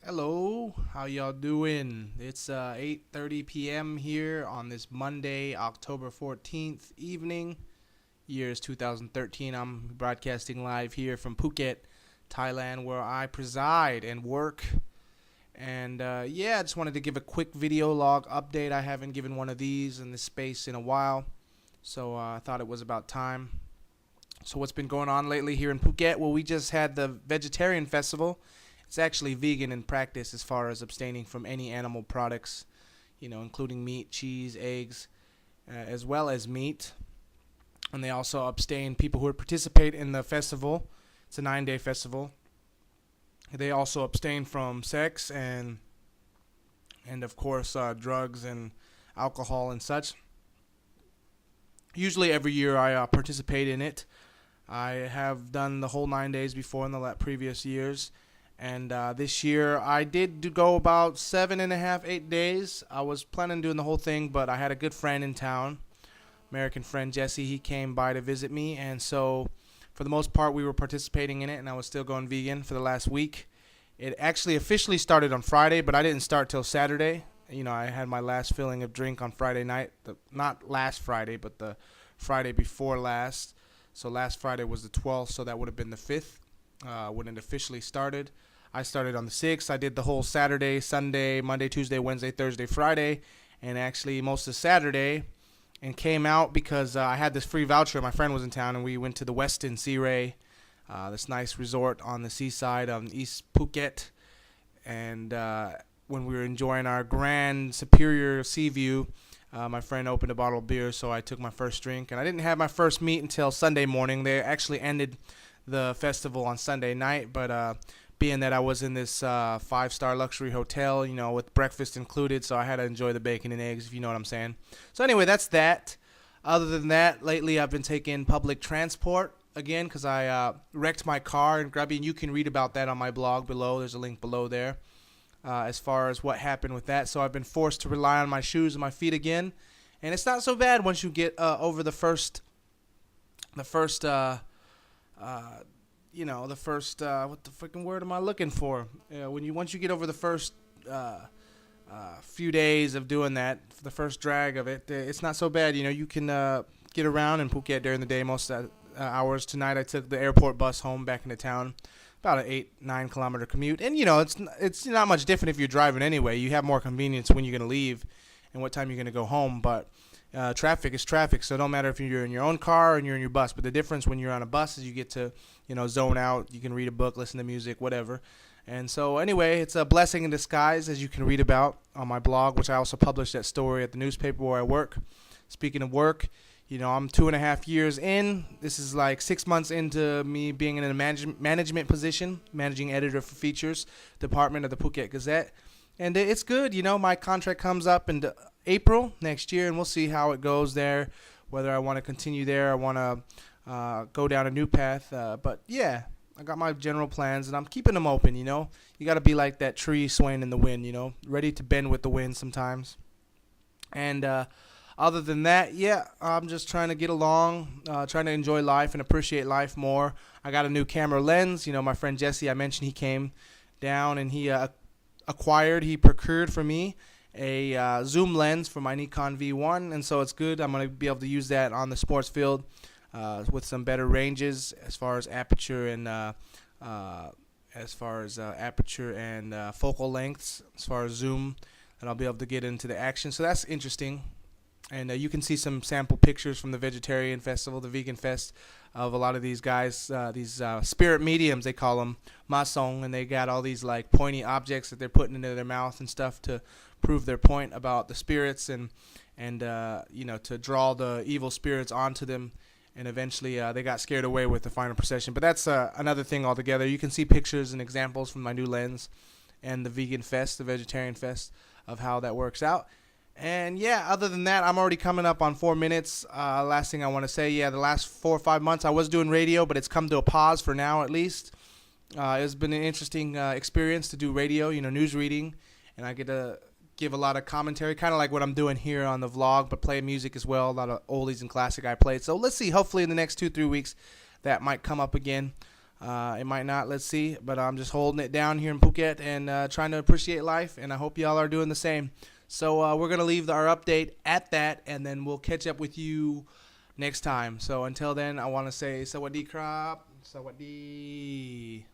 Hello, how y'all doing? It's 8:30 p.m. here on this Monday, October 14th evening. Year is 2013. I'm broadcasting live here from Phuket, Thailand, where I preside and work. And I just wanted to give a quick video log update. I haven't given one of these in this space in a while, so I thought it was about time. So what's been going on lately here in Phuket? Well, we just had the vegetarian festival. It's actually vegan in practice as far as abstaining from any animal products, including meat, cheese, eggs, as well as meat. And they also abstain people who participate in the festival. It's a 9-day festival. They also abstain from sex and of course drugs and alcohol and such. Usually every year I participate in it. I have done the whole 9 days before in the previous years. And this year I did go about 7.5, 8 days. I was planning on doing the whole thing, but I had a good friend in town, American friend Jesse. He came by to visit me, and so for the most part we were participating in it, and I was still going vegan for the last week. It actually officially started on Friday, but I didn't start till Saturday. I had my last filling of drink on Friday night. Not last Friday, but the Friday before last. So last Friday was the 12th, so that would have been the 5th when it officially started. I started on the 6th. I did the whole Saturday, Sunday, Monday, Tuesday, Wednesday, Thursday, Friday, and actually most of Saturday, and came out because I had this free voucher. My friend was in town, and we went to the Westin Sea Ray, this nice resort on the seaside of East Phuket. And when we were enjoying our grand superior sea view, my friend opened a bottle of beer, so I took my first drink. And I didn't have my first meat until Sunday morning. They actually ended the festival on Sunday night, but being that I was in this 5-star luxury hotel, with breakfast included, so I had to enjoy the bacon and eggs, if you know what I'm saying. So anyway, that's that. Other than that, lately I've been taking public transport again because I wrecked my car in Grubby, and you can read about that on my blog below. There's a link below there as far as what happened with that. So I've been forced to rely on my shoes and my feet again, and it's not so bad once you get over the first what the freaking word am I looking for? Once you get over the first few days of doing that, the first drag of it, it's not so bad. You can get around in Phuket during the day most hours. Tonight I took the airport bus home back into town, about an 8-9 kilometer commute, and it's not much different if you're driving anyway. You have more convenience when you're gonna leave and what time you're gonna go home, but traffic is traffic, so it don't matter if you're in your own car or you're in your bus. But the difference when you're on a bus is you get to, zone out. You can read a book, listen to music, whatever. And so anyway, it's a blessing in disguise, as you can read about on my blog, which I also published that story at the newspaper where I work. Speaking of work, I'm 2.5 years in. This is like 6 months into me being in a management position, managing editor for features department of the Phuket Gazette. And it's good. My contract comes up in April next year, and we'll see how it goes there, whether I want to continue there or want to go down a new path. But yeah, I got my general plans, and I'm keeping them open. You got to be like that tree swaying in the wind, ready to bend with the wind sometimes. And other than that, yeah, I'm just trying to get along, trying to enjoy life and appreciate life more. I got a new camera lens. My friend Jesse, I mentioned, he came down and he procured for me a zoom lens for my Nikon V1, and so it's good. I'm going to be able to use that on the sports field with some better ranges as far as aperture and focal lengths, as far as zoom, and I'll be able to get into the action. So that's interesting. And you can see some sample pictures from the Vegetarian Festival, the Vegan Fest, of a lot of these guys, these spirit mediums, they call them, masong, and they got all these like pointy objects that they're putting into their mouth and stuff to prove their point about the spirits and to draw the evil spirits onto them. And eventually they got scared away with the final procession. But that's another thing altogether. You can see pictures and examples from my new lens and the Vegan Fest, the Vegetarian Fest, of how that works out. And yeah, other than that, I'm already coming up on 4 minutes. Last thing I want to say, the last 4 or 5 months I was doing radio, but it's come to a pause for now at least. It's been an interesting experience to do radio, news reading, and I get to give a lot of commentary, kind of like what I'm doing here on the vlog, but play music as well, a lot of oldies and classic I played. So let's see, hopefully in the next 2-3 weeks that might come up again. It might not. Let's see. But I'm just holding it down here in Phuket and trying to appreciate life. And I hope y'all are doing the same. So we're going to leave our update at that. And then we'll catch up with you next time. So until then, I want to say Sawadee Krap. Sawadee.